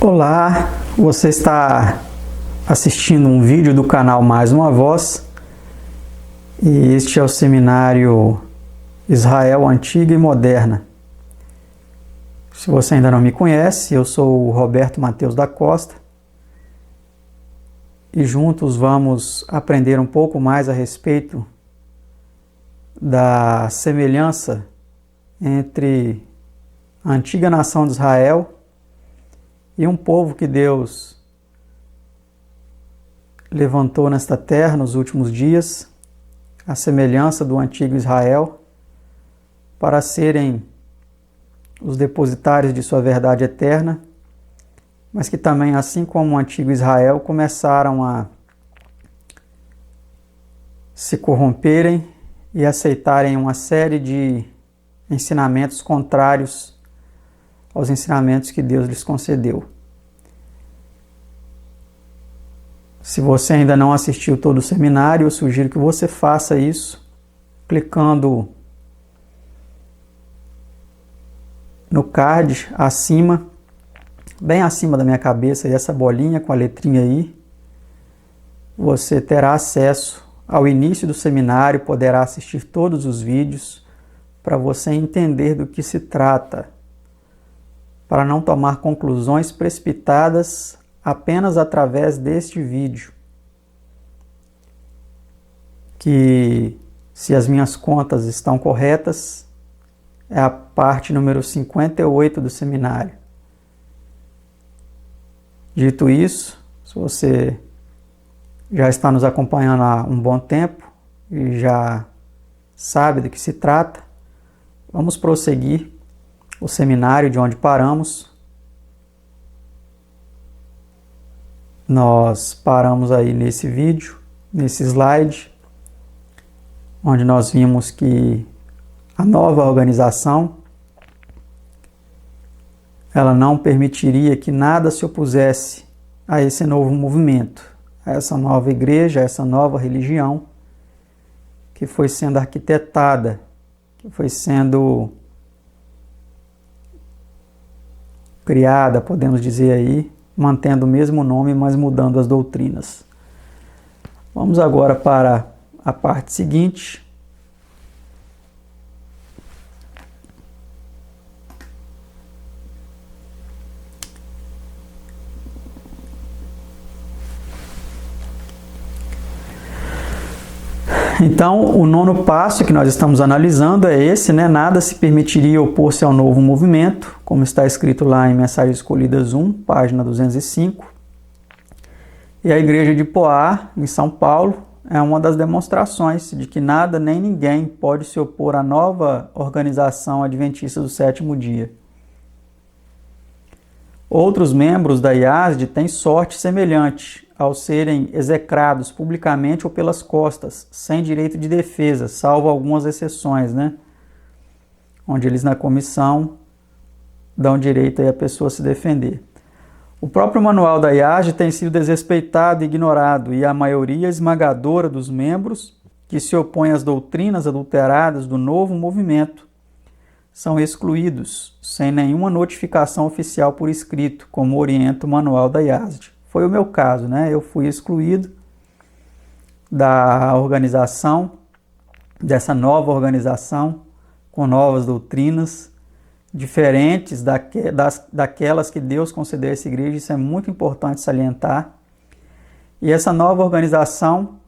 Olá, você está assistindo um vídeo do canal Mais Uma Voz e este é o seminário Israel Antiga e Moderna. Se você ainda não me conhece, eu sou o Roberto Mateus da Costa e juntos vamos aprender um pouco mais a respeito da semelhança entre a antiga nação de Israel e um povo que Deus levantou nesta terra nos últimos dias, a semelhança do antigo Israel, para serem os depositários de sua verdade eterna, mas que também, assim como o antigo Israel, começaram a se corromperem e aceitarem uma série de ensinamentos contrários aos ensinamentos que Deus lhes concedeu. Se você ainda não assistiu todo o seminário, eu sugiro que você faça isso clicando no card acima, bem acima da minha cabeça, e essa bolinha com a letrinha aí. Você terá acesso ao início do seminário, poderá assistir todos os vídeos para você entender do que se trata, para não tomar conclusões precipitadas apenas através deste vídeo. Que, se as minhas contas estão corretas, é a parte número 58 do seminário. Dito isso, se você já está nos acompanhando há um bom tempo e já sabe do que se trata, vamos prosseguir o seminário de onde paramos. Nós paramos aí nesse vídeo, nesse slide, onde nós vimos que a nova organização ela não permitiria que nada se opusesse a esse novo movimento, a essa nova igreja, a essa nova religião que foi sendo arquitetada, que foi sendo criada, podemos dizer aí, mantendo o mesmo nome, mas mudando as doutrinas. Vamos agora para a parte seguinte. Então, o nono passo que nós estamos analisando é esse, né? Nada se permitiria opor-se ao novo movimento, como está escrito lá em Mensagens Escolhidas 1, página 205. E a igreja de Poá, em São Paulo, é uma das demonstrações de que nada nem ninguém pode se opor à nova organização adventista do sétimo dia. Outros membros da IASD têm sorte semelhante ao serem execrados publicamente ou pelas costas, sem direito de defesa, salvo algumas exceções, né? Onde eles na comissão dão direito aí a pessoa se defender. O próprio manual da IASD tem sido desrespeitado e ignorado, e a maioria esmagadora dos membros que se opõem às doutrinas adulteradas do novo movimento são excluídos, sem nenhuma notificação oficial por escrito, como orienta o manual da IASD. Foi o meu caso, né? Eu fui excluído da organização, dessa nova organização, com novas doutrinas, diferentes daquelas que Deus concedeu a essa igreja. Isso é muito importante salientar. E essa nova organização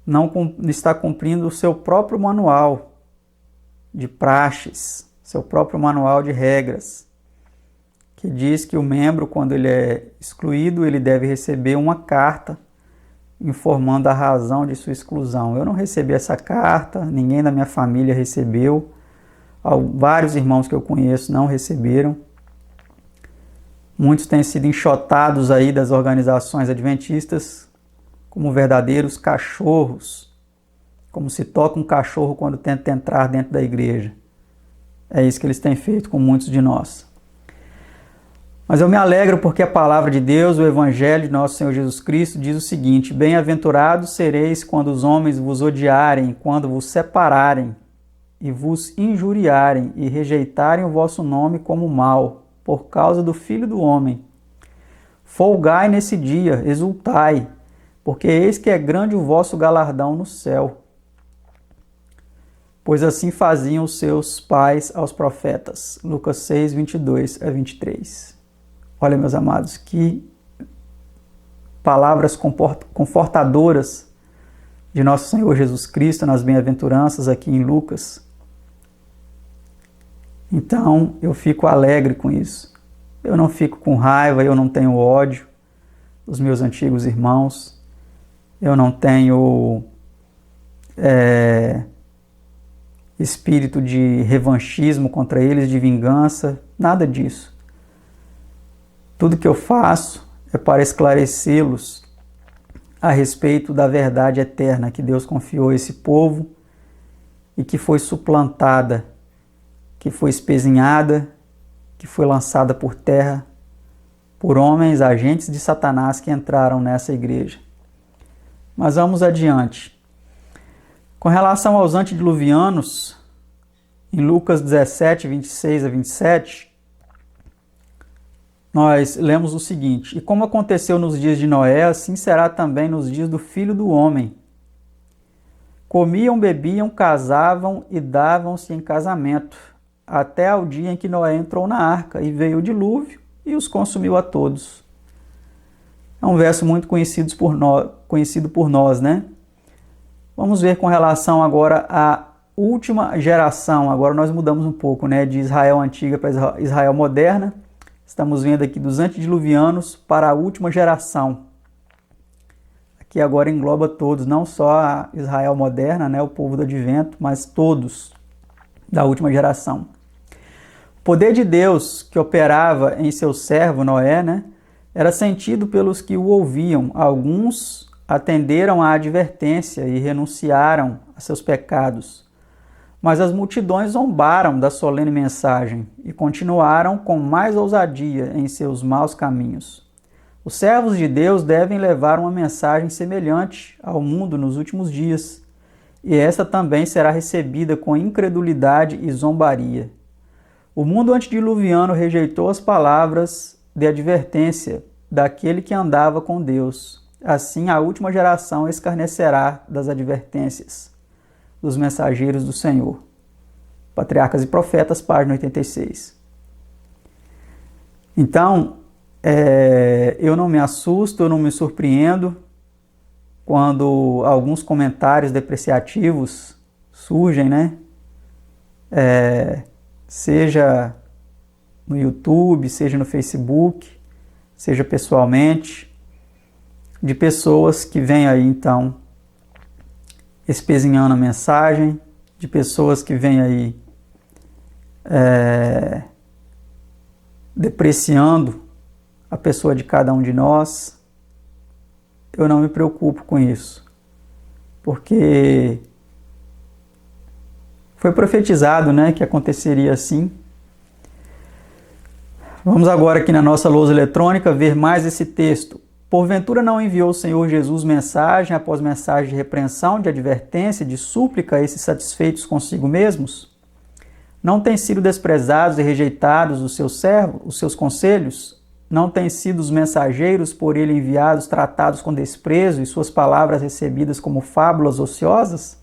não está cumprindo o seu próprio manual de praxes, seu próprio manual de regras, que diz que o membro, quando ele é excluído, ele deve receber uma carta informando a razão de sua exclusão. Eu não recebi essa carta, ninguém da minha família recebeu, vários irmãos que eu conheço não receberam. Muitos têm sido enxotados aí das organizações adventistas como verdadeiros cachorros, como se toca um cachorro quando tenta entrar dentro da igreja. É isso que eles têm feito com muitos de nós. Mas eu me alegro porque a palavra de Deus, o Evangelho de nosso Senhor Jesus Cristo, diz o seguinte: bem-aventurados sereis quando os homens vos odiarem, quando vos separarem e vos injuriarem e rejeitarem o vosso nome como mal, por causa do Filho do Homem. Folgai nesse dia, exultai, porque eis que é grande o vosso galardão no céu. Pois assim faziam os seus pais aos profetas. Lucas 6, 22 a 23. Olha, meus amados, que palavras confortadoras de nosso Senhor Jesus Cristo nas bem-aventuranças aqui em Lucas. Então, eu fico alegre com isso. Eu não fico com raiva, eu não tenho ódio dos meus antigos irmãos. Eu não tenho espírito de revanchismo contra eles, de vingança, nada disso. Tudo que eu faço é para esclarecê-los a respeito da verdade eterna que Deus confiou a esse povo e que foi suplantada, que foi espezinhada, que foi lançada por terra por homens, agentes de Satanás que entraram nessa igreja. Mas vamos adiante. Com relação aos antediluvianos, em Lucas 17, 26 a 27, nós lemos o seguinte: E como aconteceu nos dias de Noé, assim será também nos dias do Filho do Homem. Comiam, bebiam, casavam e davam-se em casamento, até ao dia em que Noé entrou na arca, e veio o dilúvio e os consumiu a todos. É um verso muito conhecido por nós, né? Vamos ver com relação agora à última geração. Agora nós mudamos um pouco, né? De Israel antiga para Israel moderna. Estamos vendo aqui dos antediluvianos para a última geração. Aqui agora engloba todos, não só a Israel moderna, né? O povo do advento, mas todos da última geração. O poder de Deus que operava em seu servo Noé, né? Era sentido pelos que o ouviam. Alguns atenderam à advertência e renunciaram a seus pecados. Mas as multidões zombaram da solene mensagem e continuaram com mais ousadia em seus maus caminhos. Os servos de Deus devem levar uma mensagem semelhante ao mundo nos últimos dias, e esta também será recebida com incredulidade e zombaria. O mundo antediluviano rejeitou as palavras de advertência daquele que andava com Deus. Assim, a última geração escarnecerá das advertências dos mensageiros do Senhor. Patriarcas e Profetas, página 86. Então, eu não me assusto, eu não me surpreendo quando alguns comentários depreciativos surgem, né? Seja no YouTube, seja no Facebook, seja pessoalmente, de pessoas que vêm aí, então, espezinhando a mensagem, de pessoas que vêm aí depreciando a pessoa de cada um de nós. Eu não me preocupo com isso, porque foi profetizado, né, que aconteceria assim. Vamos agora aqui na nossa lousa eletrônica ver mais esse texto. Porventura não enviou o Senhor Jesus mensagem após mensagem de repreensão, de advertência, de súplica a esses satisfeitos consigo mesmos? Não têm sido desprezados e rejeitados os seus servos, os seus conselhos? Não têm sido os mensageiros por ele enviados tratados com desprezo e suas palavras recebidas como fábulas ociosas?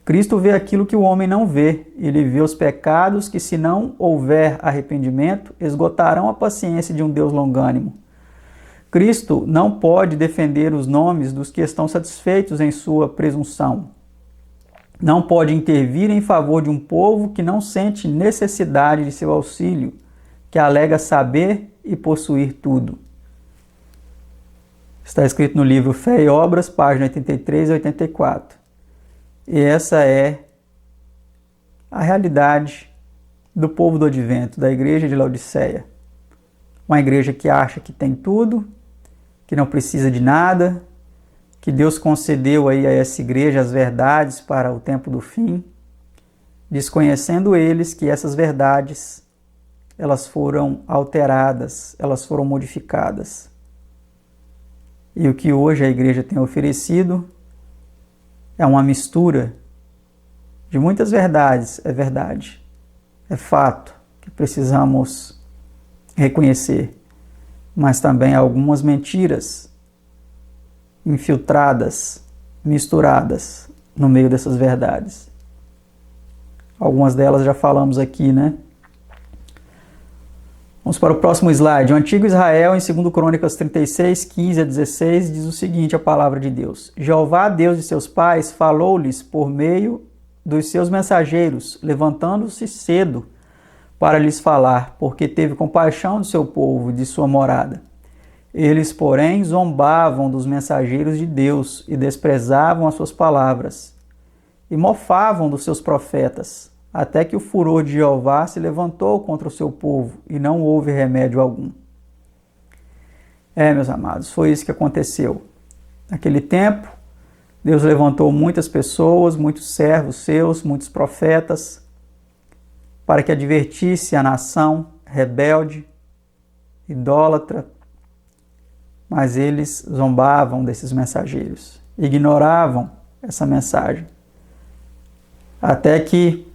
Cristo vê aquilo que o homem não vê. Ele vê os pecados que, se não houver arrependimento, esgotarão a paciência de um Deus longânimo. Cristo não pode defender os nomes dos que estão satisfeitos em sua presunção. Não pode intervir em favor de um povo que não sente necessidade de seu auxílio, que alega saber e possuir tudo. Está escrito no livro Fé e Obras, página 83 e 84. E essa é a realidade do povo do advento, da igreja de Laodiceia. Uma igreja que acha que tem tudo, que não precisa de nada, que Deus concedeu aí a essa igreja as verdades para o tempo do fim, desconhecendo eles que essas verdades, elas foram alteradas, elas foram modificadas. E o que hoje a igreja tem oferecido é uma mistura de muitas verdades, é verdade, é fato que precisamos reconhecer. mas também algumas mentiras infiltradas, misturadas no meio dessas verdades. Algumas delas já falamos aqui, né? Vamos para o próximo slide. O antigo Israel, em 2 Crônicas 36, 15 a 16, diz o seguinte, a palavra de Deus. Jeová, Deus de seus pais, falou-lhes por meio dos seus mensageiros, levantando-se cedo para lhes falar, porque teve compaixão do seu povo e de sua morada. Eles, porém, zombavam dos mensageiros de Deus e desprezavam as suas palavras, e mofavam dos seus profetas, até que o furor de Jeová se levantou contra o seu povo, e não houve remédio algum. Meus amados, foi isso que aconteceu. Naquele tempo, Deus levantou muitas pessoas, muitos servos seus, muitos profetas, para que advertisse a nação rebelde, idólatra, mas eles zombavam desses mensageiros, ignoravam essa mensagem, até que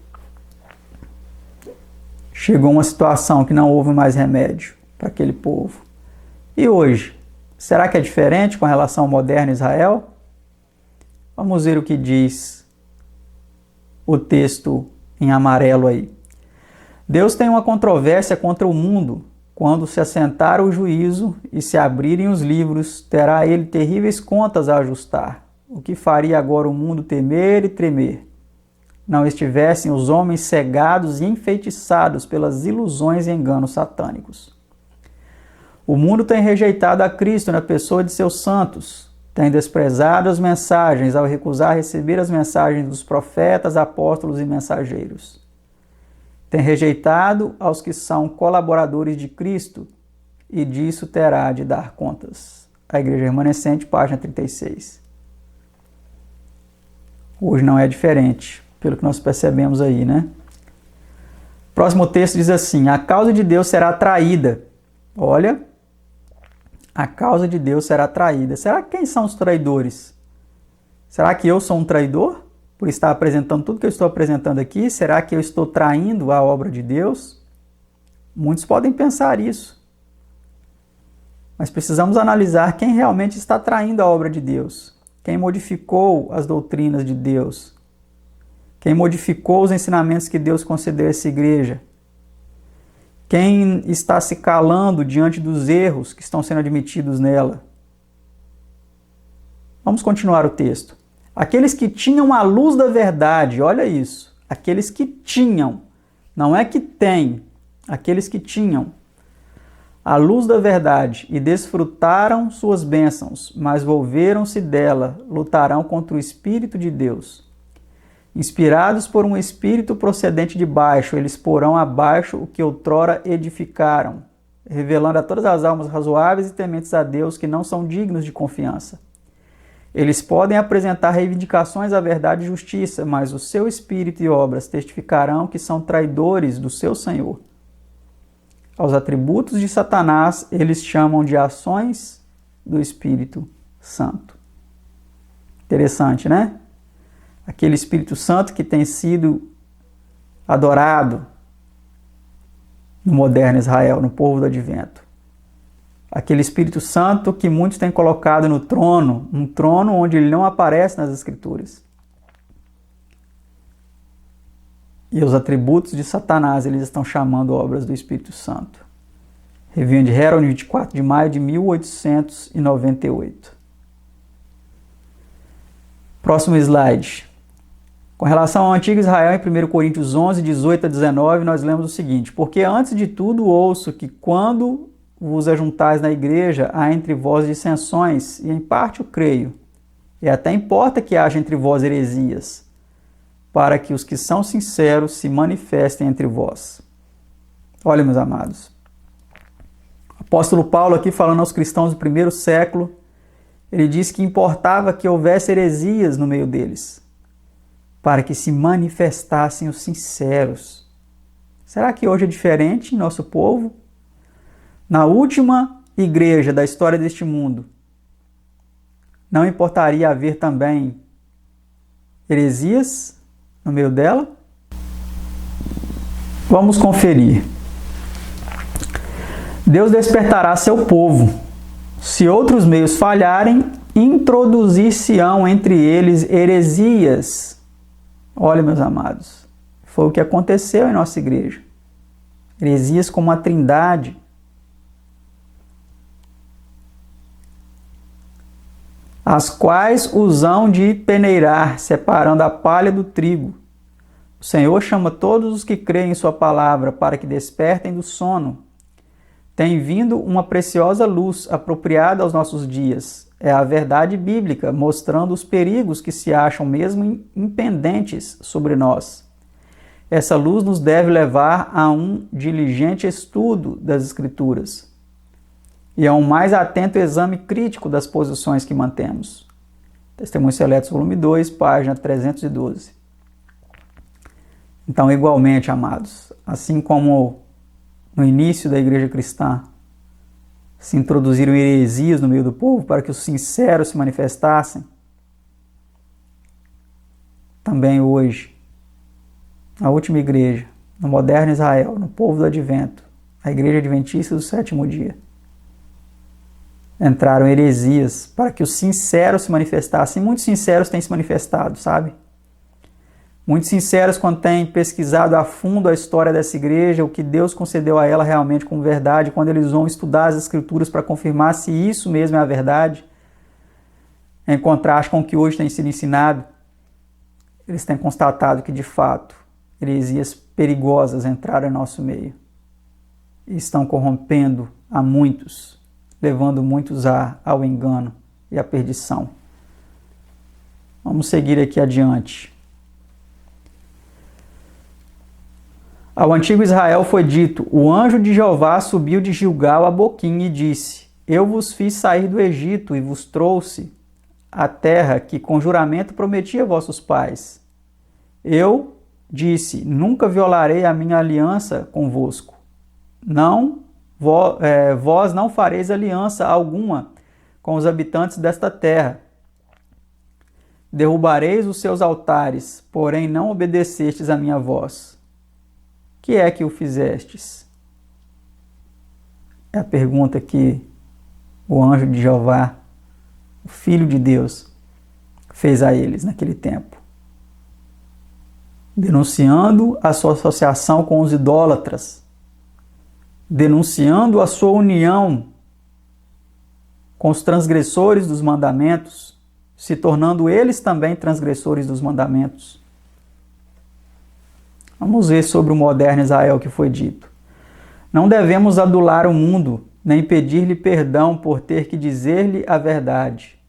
chegou uma situação que não houve mais remédio para aquele povo. E hoje, será que é diferente com relação ao moderno Israel? Vamos ver o que diz o texto em amarelo aí. Deus tem uma controvérsia contra o mundo. Quando se assentar o juízo e se abrirem os livros, terá ele terríveis contas a ajustar. O que faria agora o mundo temer e tremer? Não estivessem os homens cegados e enfeitiçados pelas ilusões e enganos satânicos. O mundo tem rejeitado a Cristo na pessoa de seus santos, tem desprezado as mensagens ao recusar receber as mensagens dos profetas, apóstolos e mensageiros. Tem rejeitado aos que são colaboradores de Cristo, e disso terá de dar contas. A Igreja Remanescente, página 36. Hoje não é diferente, pelo que nós percebemos aí, né? Próximo texto diz assim, a causa de Deus será traída. Olha, a causa de Deus será traída. Será que quem são os traidores? Será que eu sou um traidor? Por estar apresentando tudo que eu estou apresentando aqui, será que eu estou traindo a obra de Deus? Muitos podem pensar isso. Mas precisamos analisar quem realmente está traindo a obra de Deus. Quem modificou as doutrinas de Deus. Quem modificou os ensinamentos que Deus concedeu a essa igreja. Quem está se calando diante dos erros que estão sendo admitidos nela. Vamos continuar o texto. Aqueles que tinham a luz da verdade, olha isso, aqueles que tinham, não é que têm, aqueles que tinham a luz da verdade e desfrutaram suas bênçãos, mas volveram-se dela, lutarão contra o Espírito de Deus. Inspirados por um espírito procedente de baixo, eles porão abaixo o que outrora edificaram, revelando a todas as almas razoáveis e tementes a Deus que não são dignos de confiança. Eles podem apresentar reivindicações à verdade e justiça, mas o seu espírito e obras testificarão que são traidores do seu Senhor. Aos atributos de Satanás, eles chamam de ações do Espírito Santo. Interessante, né? Aquele Espírito Santo que tem sido adorado no moderno Israel, no povo do Advento. Aquele Espírito Santo que muitos têm colocado no trono, um trono onde ele não aparece nas Escrituras. E os atributos de Satanás, eles estão chamando obras do Espírito Santo. Review and Herald, 24 de maio de 1898. Próximo slide. Com relação ao antigo Israel, em 1 Coríntios 11, 18 a 19, nós lemos o seguinte, porque antes de tudo ouço que quando vos ajuntais na igreja, há entre vós dissensões, e em parte o creio. E até importa que haja entre vós heresias, para que os que são sinceros se manifestem entre vós. Olha, meus amados, o apóstolo Paulo aqui falando aos cristãos do primeiro século, ele diz que importava que houvesse heresias no meio deles, para que se manifestassem os sinceros. Será que hoje é diferente em nosso povo? Na última igreja da história deste mundo, não importaria haver também heresias no meio dela? Vamos conferir. Deus despertará seu povo. Se outros meios falharem, introduzir-se-ão entre eles heresias. Olha, meus amados, foi o que aconteceu em nossa igreja. Heresias como a Trindade. As quais os hão de peneirar, separando a palha do trigo. O Senhor chama todos os que creem em sua palavra para que despertem do sono. Tem vindo uma preciosa luz apropriada aos nossos dias. É a verdade bíblica, mostrando os perigos que se acham mesmo impendentes sobre nós. Essa luz nos deve levar a um diligente estudo das Escrituras e a um mais atento exame crítico das posições que mantemos. Testemunhos Seletos, volume 2, página 312. Então, igualmente, amados, assim como no início da igreja cristã se introduziram heresias no meio do povo para que os sinceros se manifestassem, também hoje, na última igreja, no moderno Israel, no povo do Advento, a igreja adventista do sétimo dia, entraram heresias para que os sinceros se manifestassem. Muitos sinceros têm se manifestado, sabe? Muitos sinceros, quando têm pesquisado a fundo a história dessa igreja, o que Deus concedeu a ela realmente como verdade, quando eles vão estudar as Escrituras para confirmar se isso mesmo é a verdade, em contraste com o que hoje tem sido ensinado, eles têm constatado que, de fato, heresias perigosas entraram em nosso meio e estão corrompendo a muitos, levando muitos ao engano e à perdição. Vamos seguir aqui adiante. Ao antigo Israel foi dito: o anjo de Jeová subiu de Gilgal a Boquim e disse: eu vos fiz sair do Egito e vos trouxe a terra que com juramento prometi a vossos pais. Eu disse: nunca violarei a minha aliança convosco. Vós não fareis aliança alguma com os habitantes desta terra. Derrubareis os seus altares, porém não obedecestes à minha voz. Que é que o fizestes? É a pergunta que o anjo de Jeová, o Filho de Deus, fez a eles naquele tempo, denunciando a sua associação com os idólatras, denunciando a sua união com os transgressores dos mandamentos, se tornando eles também transgressores dos mandamentos. Vamos ver sobre o moderno Israel que foi dito. Não devemos adular o mundo, nem pedir-lhe perdão por ter que dizer-lhe a verdade.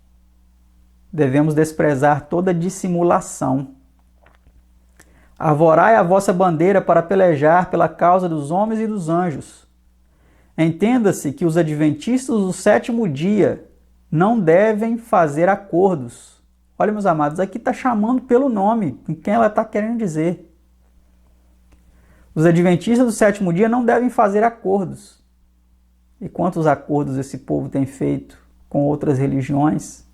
Devemos desprezar toda dissimulação. Arvorai a vossa bandeira para pelejar pela causa dos homens e dos anjos. Entenda-se que os adventistas do sétimo dia não devem fazer acordos. Olha, meus amados, aqui está chamando pelo nome, com quem ela está querendo dizer. Os adventistas do sétimo dia não devem fazer acordos. E quantos acordos esse povo tem feito com outras religiões?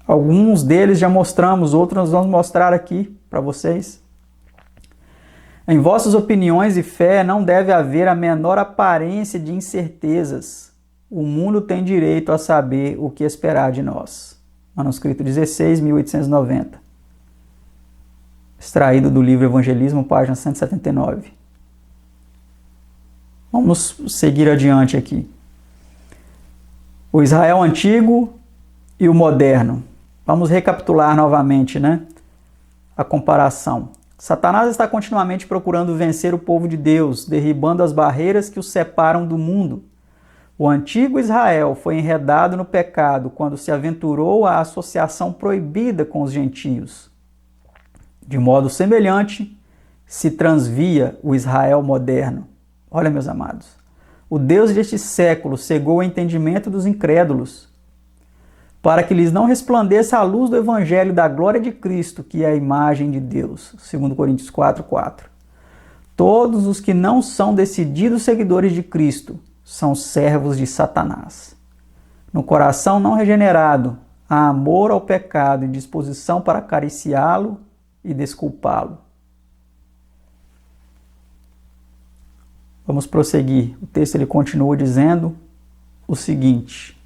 Alguns deles já mostramos, outros nós vamos mostrar aqui para vocês. Em vossas opiniões e fé não deve haver a menor aparência de incertezas. O mundo tem direito a saber o que esperar de nós. Manuscrito 16, 1890. Extraído do livro Evangelismo, página 179. Vamos seguir adiante aqui. O Israel antigo e o moderno. Vamos recapitular novamente, a comparação. Satanás está continuamente procurando vencer o povo de Deus, derribando as barreiras que os separam do mundo. O antigo Israel foi enredado no pecado quando se aventurou à associação proibida com os gentios. De modo semelhante, se transvia o Israel moderno. Olha, meus amados, o Deus deste século cegou o entendimento dos incrédulos, para que lhes não resplandeça a luz do Evangelho da glória de Cristo, que é a imagem de Deus. 2 Coríntios 4:4. Todos os que não são decididos seguidores de Cristo são servos de Satanás. No coração não regenerado, há amor ao pecado e disposição para acariciá-lo e desculpá-lo. Vamos prosseguir. O texto ele continua dizendo o seguinte: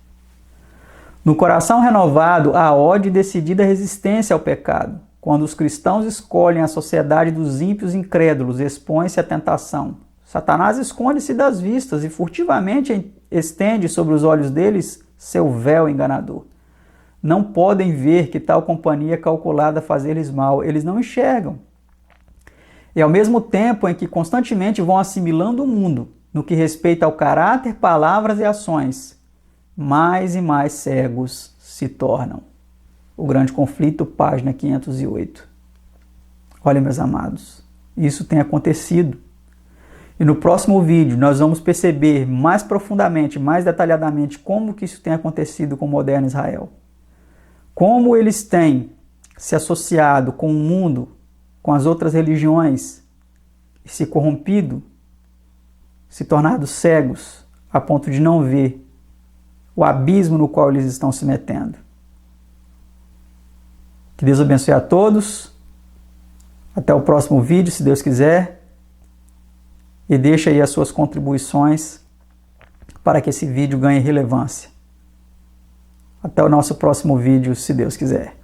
no coração renovado há ódio e decidida resistência ao pecado. Quando os cristãos escolhem a sociedade dos ímpios incrédulos, expõe-se à tentação. Satanás esconde-se das vistas e furtivamente estende sobre os olhos deles seu véu enganador. Não podem ver que tal companhia é calculada a fazer-lhes mal. Eles não enxergam. E ao mesmo tempo em que constantemente vão assimilando o mundo, no que respeita ao caráter, palavras e ações, mais e mais cegos se tornam. O Grande Conflito, página 508. Olha, meus amados, isso tem acontecido. E no próximo vídeo nós vamos perceber mais profundamente, mais detalhadamente como que isso tem acontecido com o moderno Israel. Como eles têm se associado com o mundo, com as outras religiões, e se corrompido, se tornado cegos, a ponto de não ver o abismo no qual eles estão se metendo. Que Deus abençoe a todos. Até o próximo vídeo, se Deus quiser. E deixe aí as suas contribuições para que esse vídeo ganhe relevância. Até o nosso próximo vídeo, se Deus quiser.